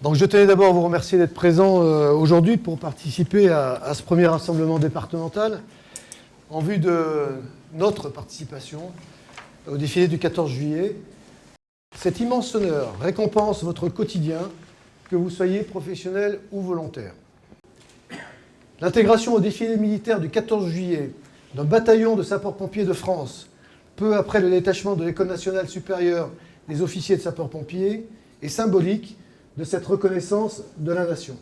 Donc je tenais d'abord à vous remercier d'être présent aujourd'hui pour participer à ce premier rassemblement départemental en vue de notre participation au défilé du 14 juillet. Cet immense honneur récompense votre quotidien, que vous soyez professionnel ou volontaire. L'intégration au défilé militaire du 14 juillet d'un bataillon de sapeurs-pompiers de France, peu après le détachement de l'École nationale supérieure des officiers de sapeurs-pompiers, est symbolique de cette reconnaissance de la nation.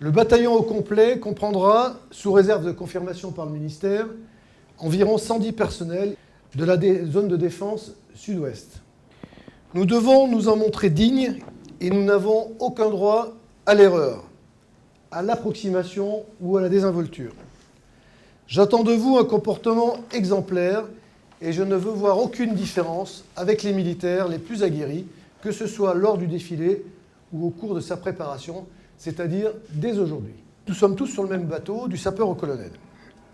Le bataillon au complet comprendra, sous réserve de confirmation par le ministère, environ 110 personnels de la zone de défense sud-ouest. Nous devons nous en montrer dignes et nous n'avons aucun droit à l'erreur, à l'approximation ou à la désinvolture. J'attends de vous un comportement exemplaire et je ne veux voir aucune différence avec les militaires les plus aguerris, que ce soit lors du défilé ou au cours de sa préparation, c'est-à-dire dès aujourd'hui. Nous sommes tous sur le même bateau, du sapeur au colonel.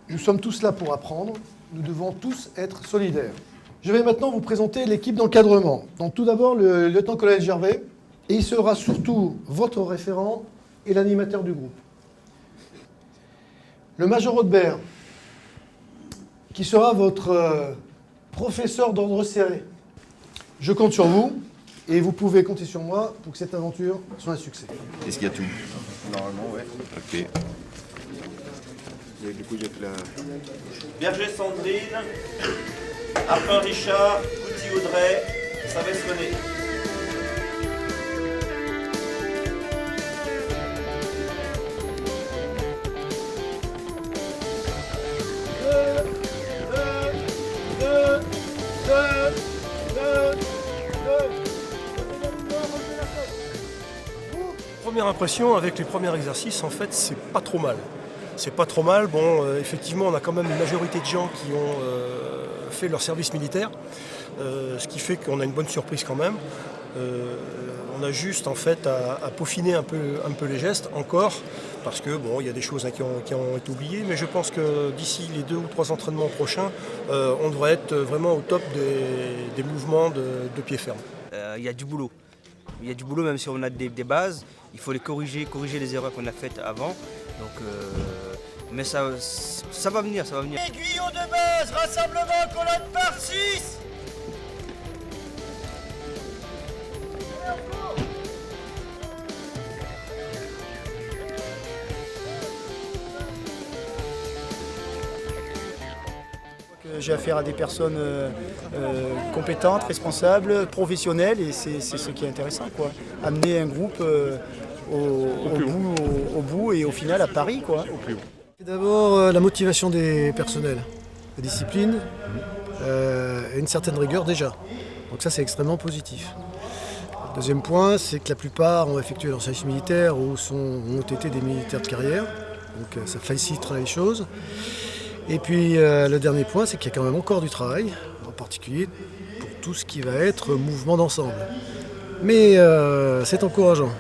Nous sommes tous là pour apprendre, nous devons tous être solidaires. Je vais maintenant vous présenter l'équipe d'encadrement. Donc tout d'abord le lieutenant-colonel Gervais, et il sera surtout votre référent et l'animateur du groupe. Le major Audebert, qui sera votre professeur d'ordre serré. Je compte sur vous. Et vous pouvez compter sur moi pour que cette aventure soit un succès. Est-ce qu'il y a tout? Normalement, ouais. Ok. Et du coup, j'ai fait la... Berger Sandrine, Harpin Richard, Couty Audrey, Savès René. Première impression avec les premiers exercices, en fait, c'est pas trop mal. C'est pas trop mal. Bon, effectivement, on a quand même une majorité de gens qui ont fait leur service militaire, ce qui fait qu'on a une bonne surprise quand même. On a juste en fait à peaufiner un peu les gestes encore, parce que bon, il y a des choses qui ont été oubliées, mais je pense que d'ici les 2 ou 3 entraînements prochains, on devrait être vraiment au top des mouvements de pied ferme. Il y a du boulot. Il y a du boulot, même si on a des bases, il faut les corriger les erreurs qu'on a faites avant. Donc, mais ça va venir, ça va venir. Aiguillon de base, rassemblement, colonne par 6. J'ai affaire à des personnes compétentes, responsables, professionnelles, et c'est ce qui est intéressant, quoi. Amener un groupe au bout et au final à Paris, quoi. D'abord, la motivation des personnels, la discipline et une certaine rigueur déjà. Donc ça, c'est extrêmement positif. Le deuxième point, c'est que la plupart ont effectué leur service militaire ou ont été des militaires de carrière. Donc ça facilitera les choses. Et puis le dernier point, c'est qu'il y a quand même encore du travail, en particulier pour tout ce qui va être mouvement d'ensemble. Mais c'est encourageant.